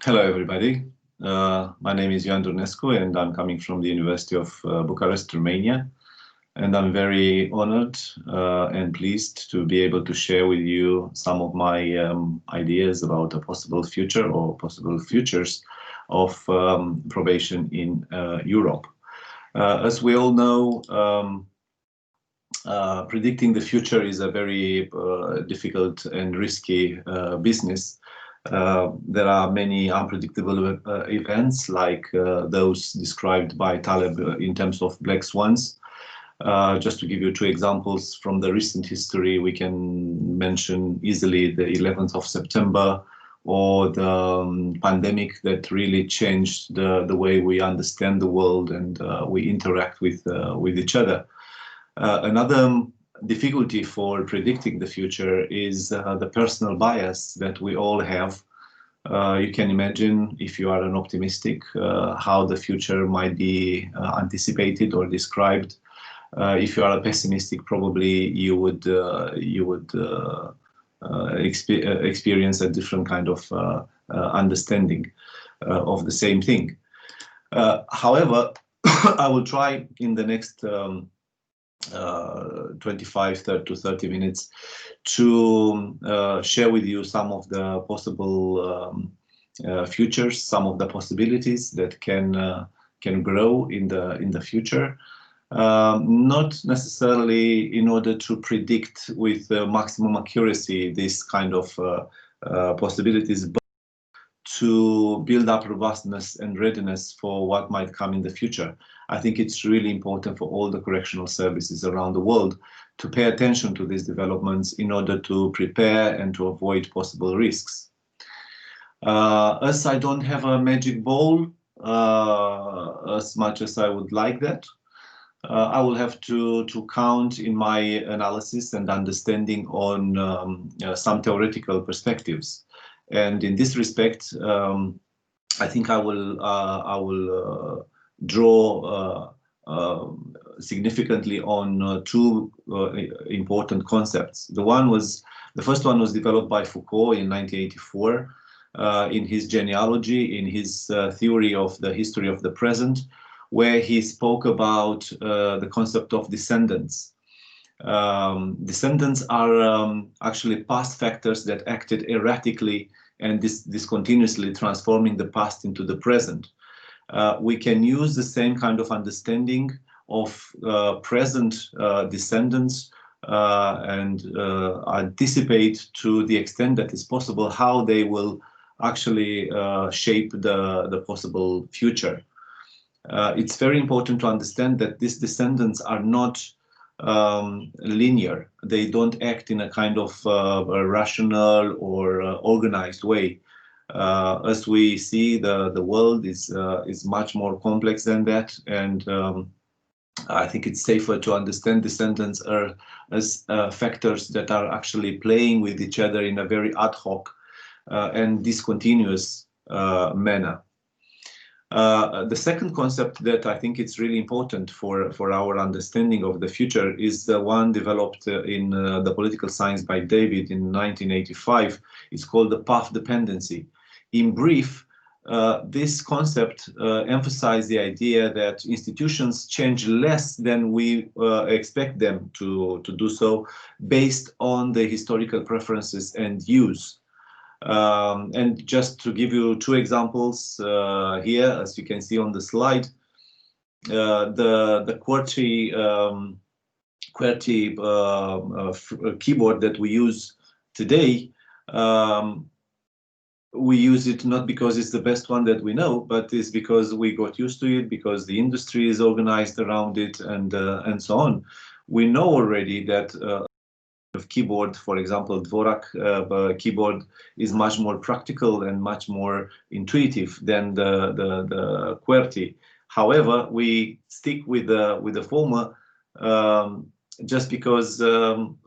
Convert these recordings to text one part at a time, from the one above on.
Hello, everybody. My name is Ioan Durnescu, and I'm coming from the University of Bucharest, Romania. And I'm very honored and pleased to be able to share with you some of my ideas about a possible future or possible futures of probation in Europe. As we all know, predicting the future is a very difficult and risky business. There are many unpredictable events like those described by Taleb in terms of black swans. Just to give you two examples from the recent history, we can mention easily the 11th of September or the pandemic that really changed the way we understand the world and we interact with each other. Another difficulty for predicting the future is the personal bias that we all have. You can imagine, if you are an optimistic, how the future might be anticipated or described. If you are a pessimistic, probably you would experience a different kind of understanding of the same thing. However, I will try in the next 25 to 30 minutes to share with you some of the possible futures, some of the possibilities that can grow in the future. Not necessarily in order to predict with maximum accuracy this kind of possibilities, but to build up robustness and readiness for what might come in the future. I think it's really important for all the correctional services around the world to pay attention to these developments in order to prepare and to avoid possible risks. As I don't have a magic ball, as much as I would like that, I will have to count in my analysis and understanding on some theoretical perspectives. And in this respect, I think I will draw significantly on two important concepts. The first one was developed by Foucault in 1984 in his genealogy, in his theory of the history of the present, where he spoke about the concept of descendants. Descendants are actually past factors that acted erratically and discontinuously transforming the past into the present. We can use the same kind of understanding of present descendants and anticipate to the extent that is possible how they will actually shape the possible future. It's very important to understand that these descendants are not linear. They don't act in a kind of a rational or organized way. As we see, the world is much more complex than that, and I think it's safer to understand descendants as factors that are actually playing with each other in a very ad hoc and discontinuous manner. The second concept that I think it's really important for our understanding of the future is the one developed in the political science by David in 1985. It's called the path dependency. In brief, this concept emphasizes the idea that institutions change less than we expect them to do so based on the historical preferences and use. And just to give you two examples here, as you can see on the slide, the QWERTY keyboard that we use today, we use it not because it's the best one that we know, but it's because we got used to it, because the industry is organized around it, and so on. We know already that of keyboard, for example, Dvorak keyboard is much more practical and much more intuitive than the QWERTY. However, we stick with the former just because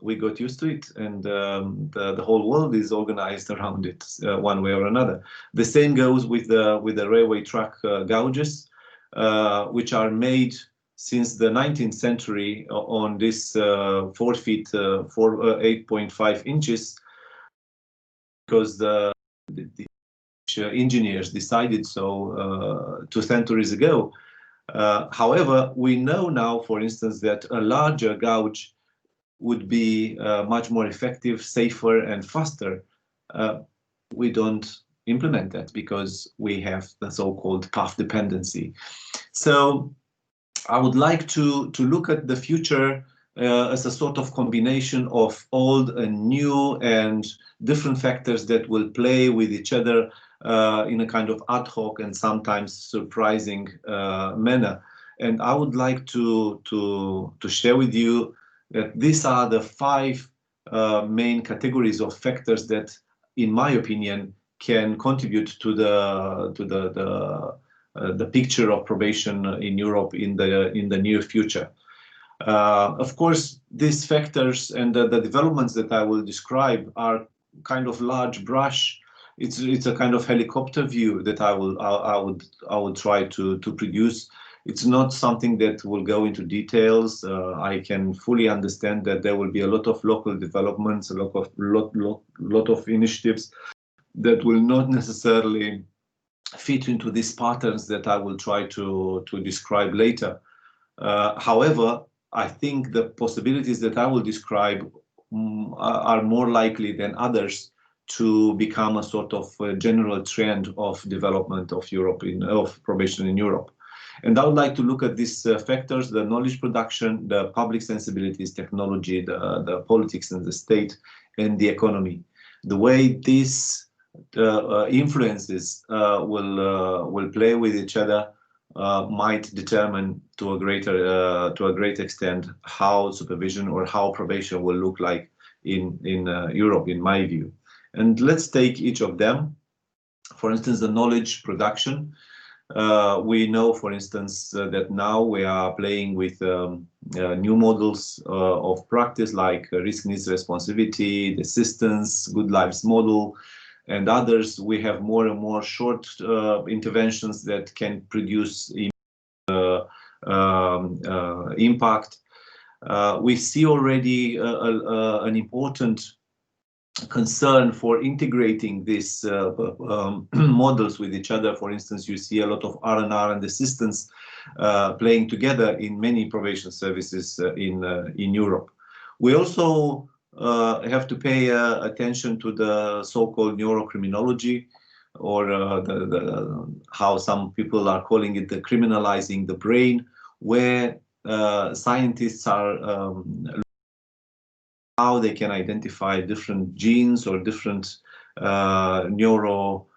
we got used to it, and the whole world is organized around it one way or another. The same goes with the railway track gauges, which are made since the 19th century on this 4 feet, 8.5 inches, because the engineers decided so 2 centuries ago. However, we know now, for instance, that a larger gauge would be much more effective, safer, and faster. We don't implement that because we have the so-called path dependency. So I would like to look at the future as a sort of combination of old and new and different factors that will play with each other in a kind of ad hoc and sometimes surprising manner. And I would like to share with you that these are the 5 main categories of factors that, in my opinion, can contribute to the picture of probation in Europe in the near future. Of course, these factors and the developments that I will describe are kind of large brush. It's a kind of helicopter view that I would try to produce. It's not something that will go into details. I can fully understand that there will be a lot of local developments, a lot of initiatives that will not necessarily fit into these patterns that I will try to describe later. However, I think the possibilities that I will describe are more likely than others to become a sort of general trend of development of of probation in Europe. And I would like to look at these factors: the knowledge production, the public sensibilities, technology, the politics and the state, and the economy. The way these influences will play with each other might determine to a great extent how supervision or how probation will look like in Europe, in my view. And let's take each of them. For instance, the knowledge production. We know, for instance, that now we are playing with new models of practice like risk needs responsivity, desistance, good lives model, and others. We have more and more short interventions that can produce impact. We see already an important concern for integrating these models with each other. For instance, you see a lot of R&R and assistance playing together in many probation services in Europe. We also have to pay attention to the so-called neurocriminology, or how some people are calling it, the criminalizing the brain, where scientists are how they can identify different genes or different neuro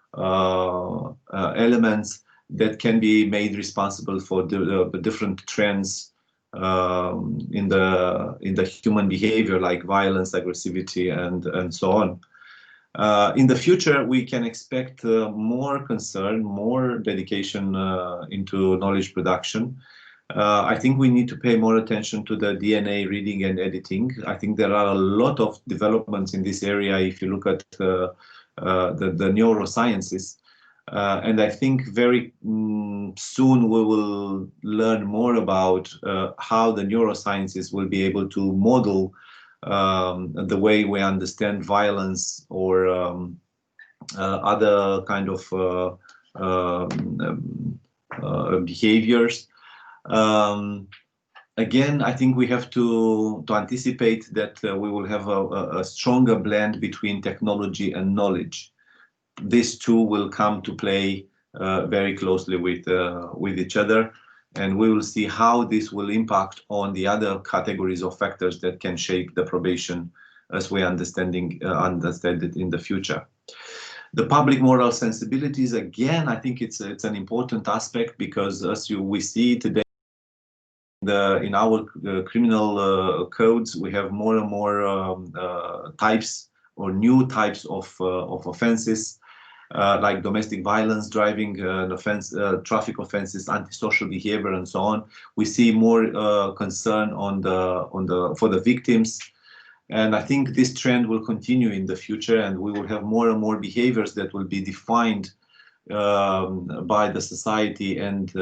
elements that can be made responsible for the different trends in the human behavior, like violence, aggressivity, and so on. In the future, we can expect more concern, more dedication into knowledge production. I think we need to pay more attention to the DNA reading and editing. I think there are a lot of developments in this area if you look at the neurosciences. And I think very soon we will learn more about how the neurosciences will be able to model the way we understand violence or other kind of behaviors. Again, I think we have to anticipate that we will have a stronger blend between technology and knowledge. These two will come to play very closely with each other, and we will see how this will impact on the other categories of factors that can shape the probation as we understand it in the future. The public moral sensibilities, again, I think it's an important aspect, because as we see today in our criminal codes, we have more and more types or new types of offenses, like domestic violence, driving offense, traffic offenses, antisocial behavior, and so on. We see more concern for the victims, and I think this trend will continue in the future, and we will have more and more behaviors that will be defined by the society and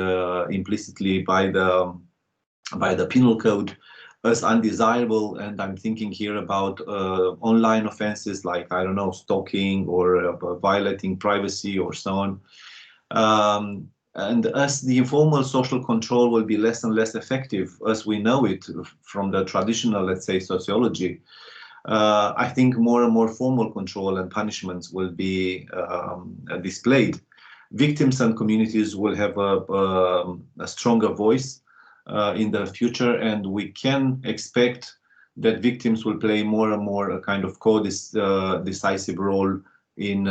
implicitly by the penal code, as undesirable, and I'm thinking here about online offenses like, I don't know, stalking or violating privacy or so on. And as the informal social control will be less and less effective as we know it from the traditional, let's say, sociology, I think more and more formal control and punishments will be displayed. Victims and communities will have a stronger voice in the future, and we can expect that victims will play more and more a kind of decisive role in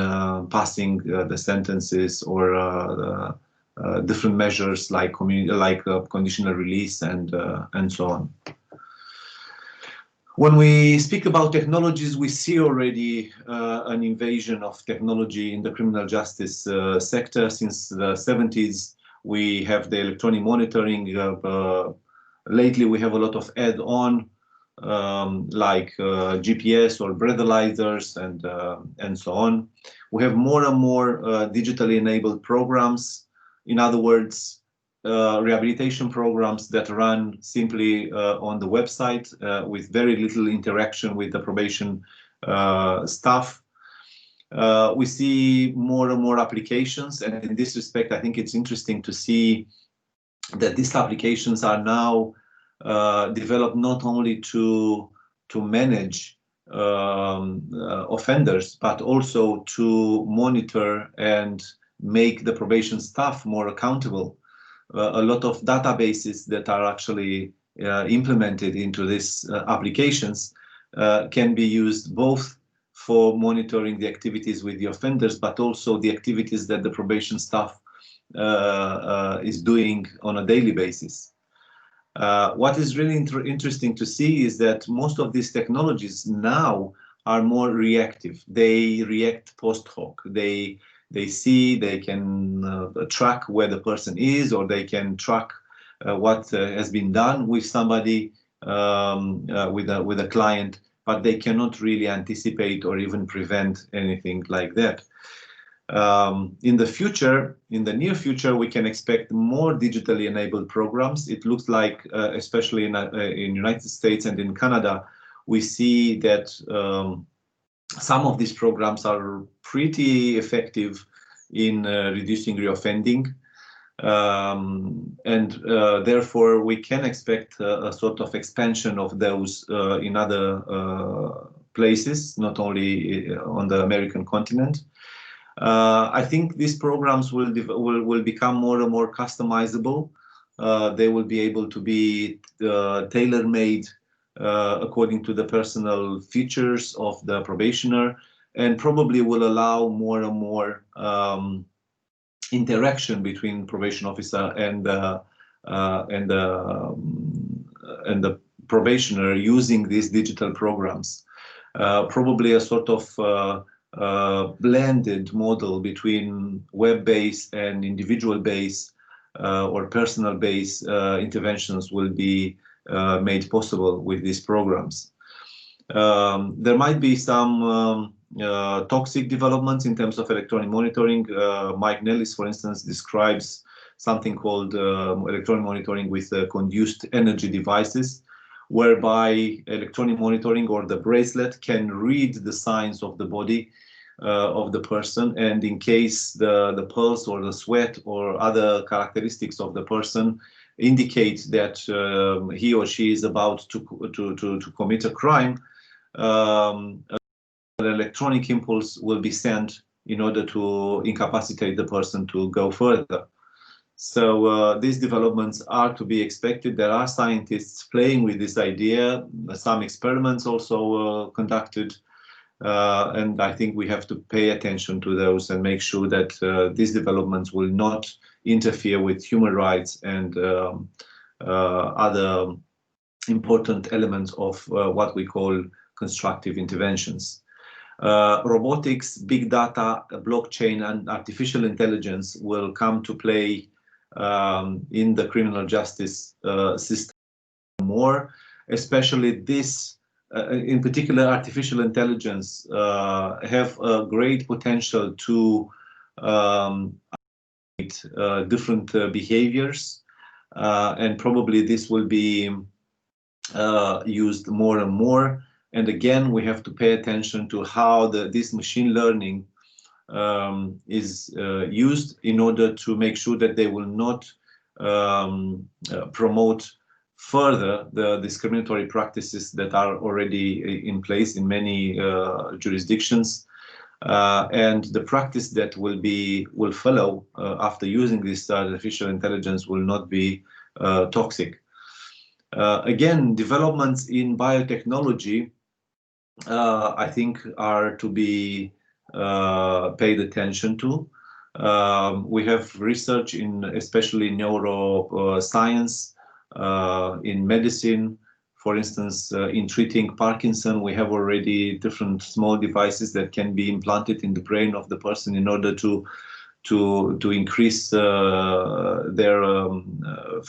passing the sentences or different measures like conditional release and so on. When we speak about technologies, we see already an invasion of technology in the criminal justice sector. Since the 70s, we have the electronic monitoring. Lately, we have a lot of add-on like GPS or breathalyzers and so on. We have more and more digitally enabled programs. In other words, rehabilitation programs that run simply on the website with very little interaction with the probation staff. We see more and more applications, and in this respect, I think it's interesting to see that these applications are now developed not only to manage offenders, but also to monitor and make the probation staff more accountable. A lot of databases that are actually implemented into these applications can be used both for monitoring the activities with the offenders, but also the activities that the probation staff is doing on a daily basis. What is really interesting to see is that most of these technologies now are more reactive. They react post hoc. They see, they can track where the person is, or they can track what has been done with somebody, with a client, but they cannot really anticipate or even prevent anything like that. In the future, in the near future, we can expect more digitally enabled programs. It looks like, especially in United States and in Canada, we see that some of these programs are pretty effective in reducing reoffending, and therefore we can expect a sort of expansion of those in other places, not only on the American continent. I think these programs will become more and more customizable. They will be able to be tailor-made according to the personal features of the probationer, and probably will allow more and more interaction between probation officer and the probationer using these digital programs. Probably a sort of blended model between web-based and individual-based or personal-based interventions will be made possible with these programs. There might be some toxic developments in terms of electronic monitoring. Mike Nellis, for instance, describes something called electronic monitoring with conduced energy devices, whereby electronic monitoring or the bracelet can read the signs of the body of the person, and in case the pulse or the sweat or other characteristics of the person indicate that he or she is about to commit a crime, an electronic impulse will be sent in order to incapacitate the person to go further. So these developments are to be expected. There are scientists playing with this idea, some experiments also conducted, and I think we have to pay attention to those and make sure that these developments will not interfere with human rights and other important elements of what we call constructive interventions. Robotics, big data, blockchain, and artificial intelligence will come to play in the criminal justice system more, especially this, in particular, artificial intelligence have a great potential to different behaviors, and probably this will be used more and more. And again, we have to pay attention to how this machine learning is used in order to make sure that they will not promote further the discriminatory practices that are already in place in many jurisdictions. And the practice that will follow after using this artificial intelligence will not be toxic. Again, developments in biotechnology, I think, are to be paid attention to. We have research in especially neuroscience, in medicine. For instance, in treating Parkinson, we have already different small devices that can be implanted in the brain of the person in order to increase their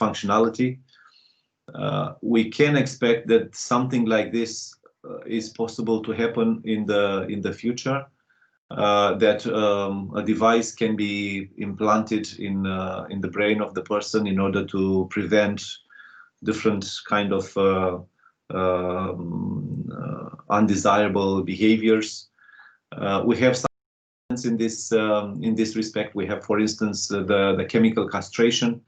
functionality. We can expect that something like this is possible to happen in the future. That a device can be implanted in the brain of the person in order to prevent different kind of undesirable behaviors. We have some in this respect. We have, for instance, the chemical castration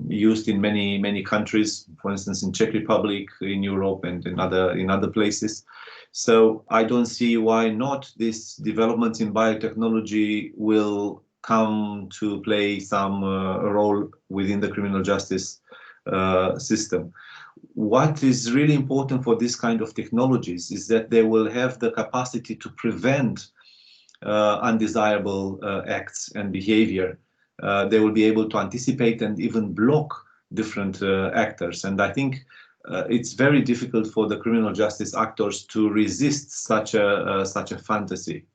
used in many countries, for instance, in Czech Republic, in Europe, and in other places. So I don't see why not this development in biotechnology will come to play some role within the criminal justice system. What is really important for this kind of technologies is that they will have the capacity to prevent undesirable acts and behavior. They will be able to anticipate and even block different actors. And I think it's very difficult for the criminal justice actors to resist such a fantasy.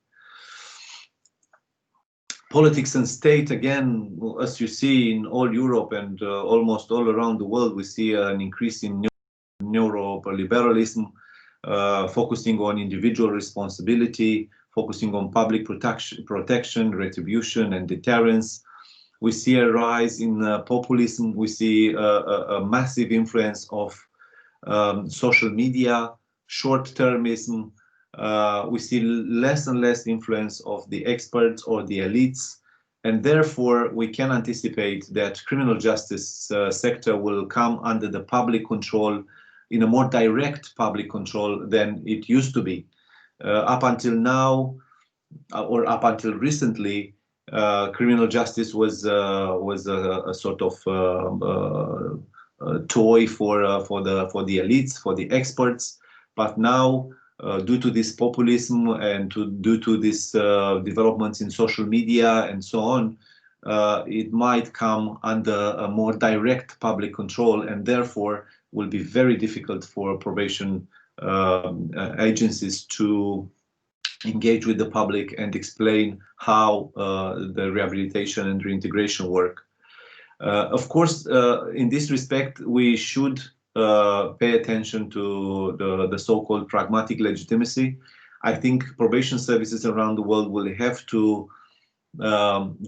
Politics and state, again, as you see in all Europe and almost all around the world, we see an increase in neoliberalism, focusing on individual responsibility, focusing on public protection, retribution, and deterrence. We see a rise in populism. We see a massive influence of social media, short-termism. We see less and less influence of the experts or the elites, and therefore we can anticipate that criminal justice sector will come under the public control, in a more direct public control than it used to be. Up until now, or up until recently, criminal justice was a sort of toy for the elites, for the experts. But now, due to this populism and due to these developments in social media and so on, it might come under a more direct public control, and therefore will be very difficult for probation agencies to engage with the public and explain how the rehabilitation and reintegration work. Of course, in this respect, we should pay attention to the so-called pragmatic legitimacy. I think probation services around the world will have to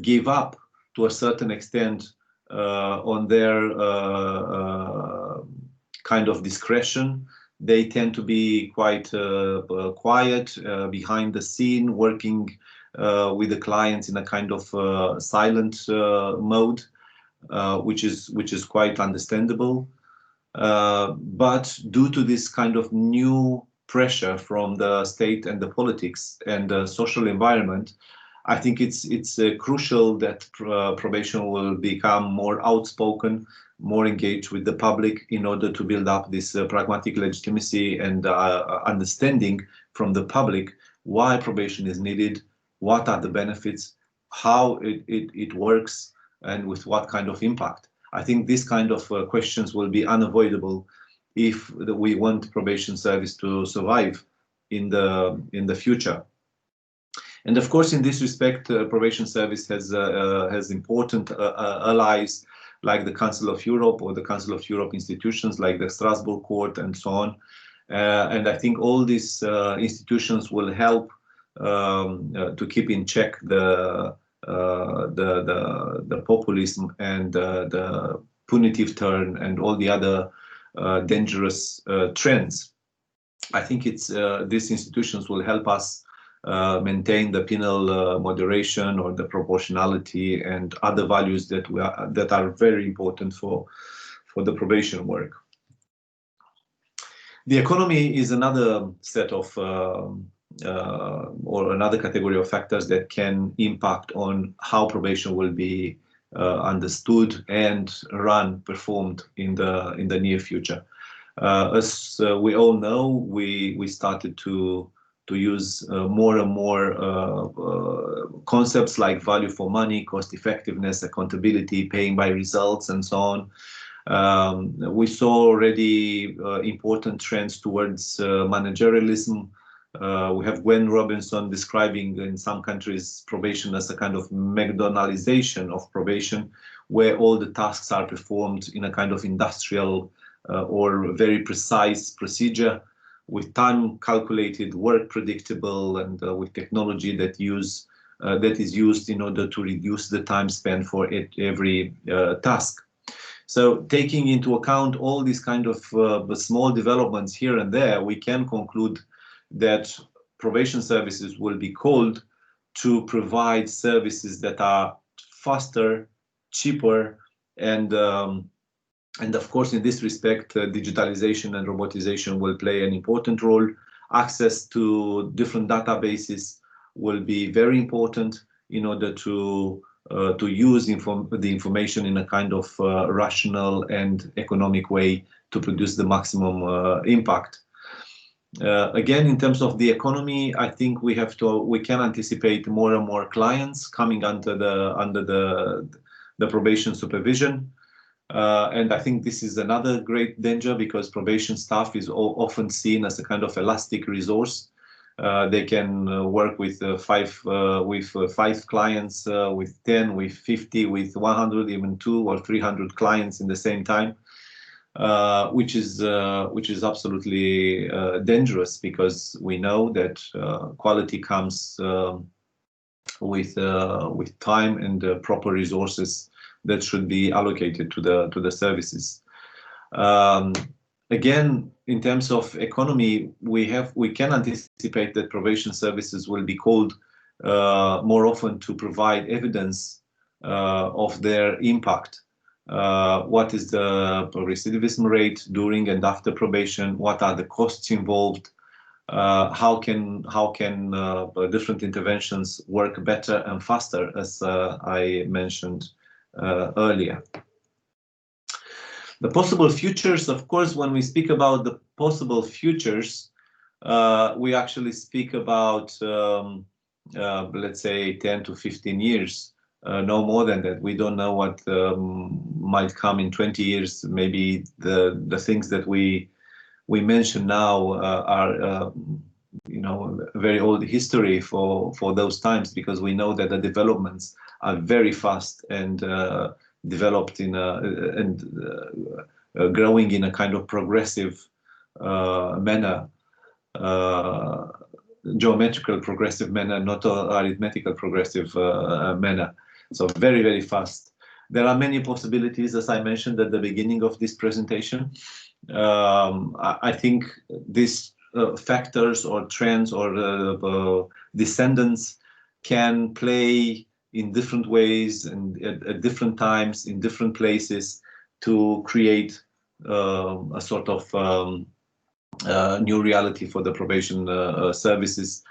give up to a certain extent on their kind of discretion. They tend to be quite quiet behind the scene, working with the clients in a kind of silent mode, which is quite understandable. But due to this kind of new pressure from the state and the politics and the social environment, I think it's crucial that probation will become more outspoken, more engaged with the public in order to build up this pragmatic legitimacy and understanding from the public why probation is needed, what are the benefits, how it works, and with what kind of impact. I think this kind of questions will be unavoidable if we want probation service to survive in the future. And of course, in this respect, probation service has important allies like the Council of Europe or the Council of Europe institutions like the Strasbourg Court and so on. And I think all these institutions will help to keep in check the populism and the punitive turn and all the other dangerous trends. I think these institutions will help us maintain the penal moderation or the proportionality and other values that are very important for the probation work. The economy is another set of or another category of factors that can impact on how probation will be understood and performed in the near future. As we all know, we started to use more and more concepts like value for money, cost effectiveness, accountability, paying by results, and so on. We saw already important trends towards managerialism. We have Gwen Robinson describing in some countries probation as a kind of McDonaldization of probation, where all the tasks are performed in a kind of industrial or very precise procedure, with time calculated, work predictable, and with technology that is used in order to reduce the time spent for every task. So taking into account all these kind of small developments here and there, we can conclude that probation services will be called to provide services that are faster, cheaper, and of course, in this respect, digitalization and robotization will play an important role. Access to different databases will be very important in order to use the information in a kind of rational and economic way to produce the maximum impact. Again, in terms of the economy, I think we can anticipate more and more clients coming under the probation supervision. And I think this is another great danger, because probation staff is often seen as a kind of elastic resource. They can work with five clients, with 10, with 50, with 100, even 200 or 300 clients in the same time, which is absolutely dangerous, because we know that quality comes with time and proper resources that should be allocated to the services. Again, in terms of economy, we can anticipate that probation services will be called more often to provide evidence of their impact. What is the recidivism rate during and after probation? What are the costs involved? How can different interventions work better and faster, as I mentioned earlier. The possible futures, of course, when we speak about the possible futures, we actually speak about, let's say, 10 to 15 years, no more than that. We don't know what might come in 20 years. Maybe the things that we mention now are, very old history for those times, because we know that the developments are very fast and developed growing in a kind of progressive manner, geometrical progressive manner, not arithmetical progressive manner. So very, very fast. There are many possibilities, as I mentioned at the beginning of this presentation. I think these factors or trends or descendants can play in different ways and at different times in different places to create a sort of new reality for the probation services.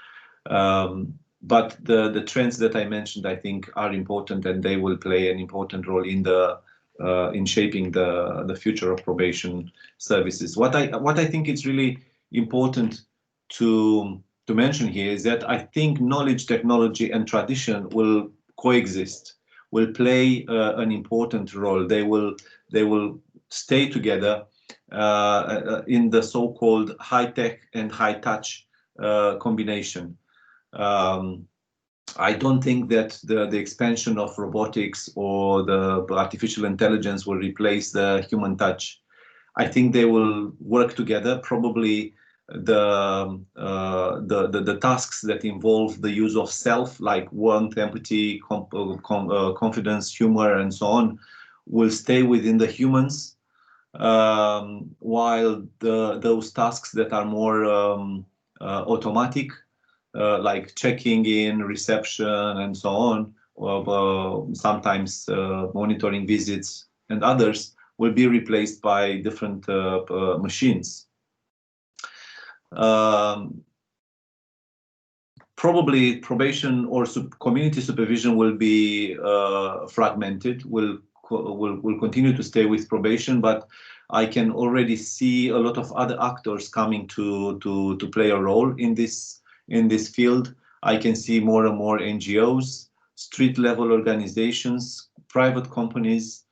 But the trends that I mentioned, I think, are important, and they will play an important role in shaping the future of probation services. What I think is really important to mention here is that I think knowledge, technology, and tradition will coexist, will play an important role. They will stay together in the so-called high-tech and high-touch combination. I don't think that the expansion of robotics or the artificial intelligence will replace the human touch. I think they will work together. Probably the tasks that involve the use of self, like warmth, empathy, confidence, humor, and so on, will stay within the humans. while those tasks that are more automatic, like checking in, reception, and so on, sometimes monitoring visits and others, will be replaced by different machines. Probably probation or community supervision will be fragmented, will continue to stay with probation, but I can already see a lot of other actors coming to play a role in this field. I can see more and more NGOs, street level organizations, private companies,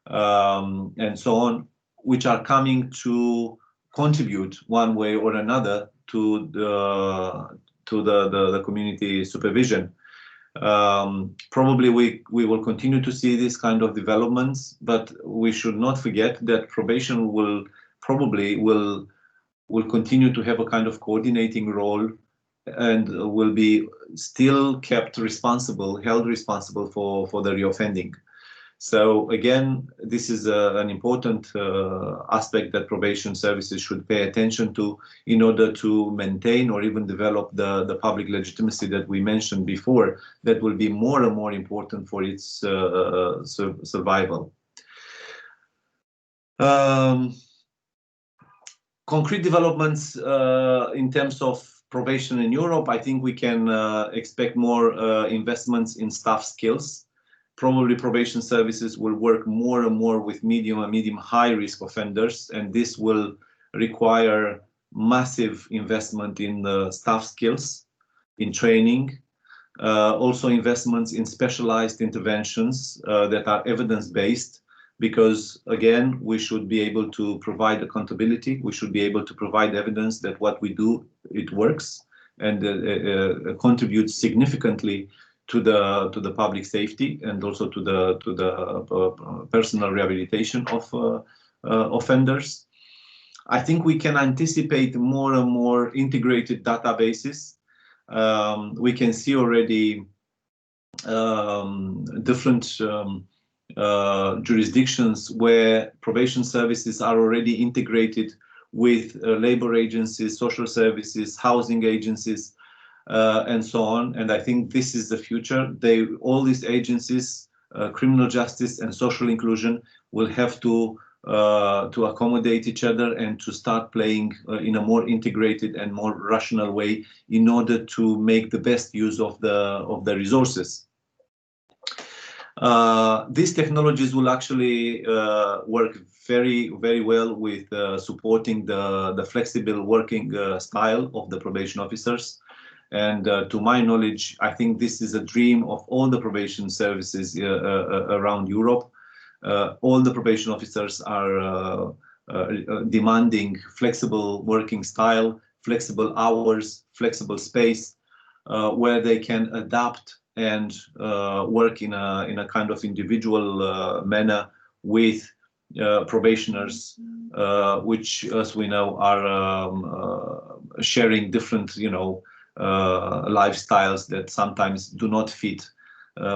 and so on, which are coming to contribute one way or another to the community supervision. Probably we will continue to see this kind of developments, but we should not forget that probation will continue to have a kind of coordinating role, and will be still held responsible for the reoffending. So again, this is an important aspect that probation services should pay attention to in order to maintain or even develop the public legitimacy that we mentioned before, that will be more and more important for its survival. Concrete developments in terms of probation in Europe, I think we can expect more investments in staff skills. Probably probation services will work more and more with medium and medium high risk offenders, and this will require massive investment in staff skills, in training, also investments in specialized interventions that are evidence-based, because again, we should be able to provide accountability, we should be able to provide evidence that what we do, it works, and contributes significantly to the public safety, and also to the personal rehabilitation of offenders. I think we can anticipate more and more integrated databases. We can see already different jurisdictions where probation services are already integrated with labor agencies, social services, housing agencies, and so on. And I think this is the future. All these agencies, criminal justice and social inclusion, will have to accommodate each other and to start playing in a more integrated and more rational way in order to make the best use of the resources. These technologies will actually work very, very well with supporting the flexible working style of the probation officers. And to my knowledge, I think this is a dream of all the probation services around Europe. All the probation officers are demanding flexible working style, flexible hours, flexible space, where they can adapt and work in a kind of individual manner with probationers, which, as we know, are sharing different, lifestyles that sometimes do not fit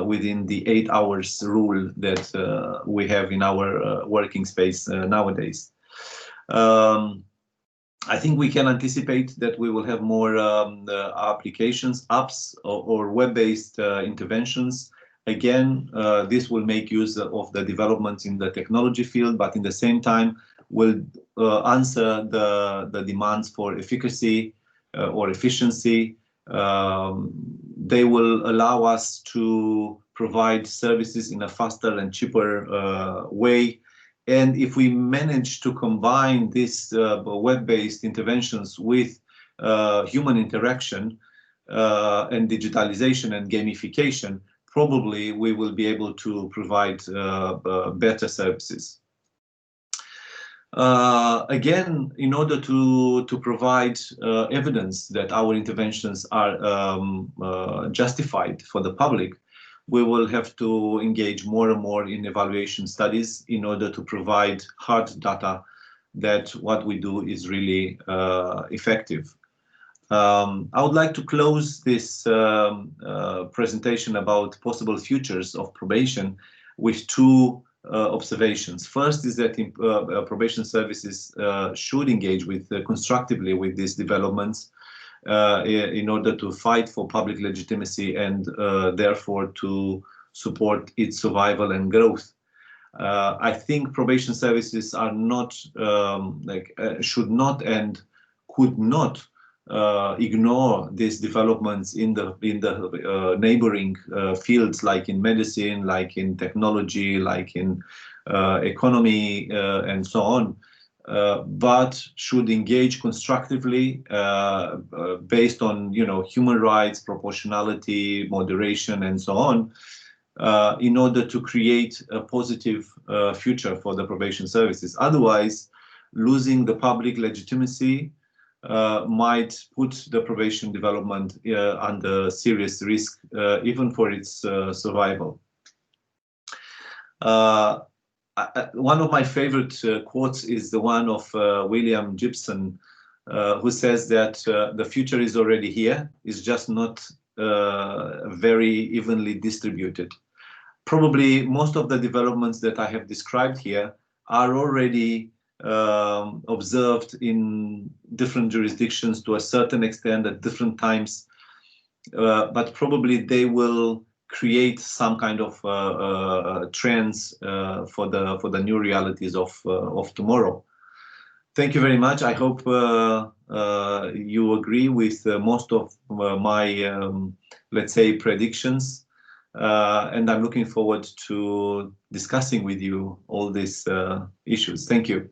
within the 8 hours rule that we have in our working space nowadays. I think we can anticipate that we will have more applications, apps, or web-based interventions. Again, this will make use of the developments in the technology field, but in the same time will answer the demands for efficacy or efficiency. They will allow us to provide services in a faster and cheaper way. And if we manage to combine these web-based interventions with human interaction and digitalization and gamification, probably we will be able to provide better services. Again, in order to provide evidence that our interventions are justified for the public, we will have to engage more and more in evaluation studies in order to provide hard data that what we do is really effective. I would like to close this presentation about possible futures of probation with two observations. First is that probation services should engage with constructively with these developments in order to fight for public legitimacy and therefore to support its survival and growth. I think probation services are not should not and could not ignore these developments in the neighboring fields, like in medicine, like in technology, like in economy, and so on. But should engage constructively based on human rights, proportionality, moderation, and so on, in order to create a positive future for the probation services. Otherwise, losing the public legitimacy might put the probation development under serious risk, even for its survival. One of my favorite quotes is the one of William Gibson, who says that the future is already here, it's just not very evenly distributed. Probably most of the developments that I have described here are already observed in different jurisdictions to a certain extent at different times, but probably they will create some kind of trends for the new realities of tomorrow. Thank you very much. I hope you agree with most of my, let's say, predictions. And I'm looking forward to discussing with you all these issues. Thank you.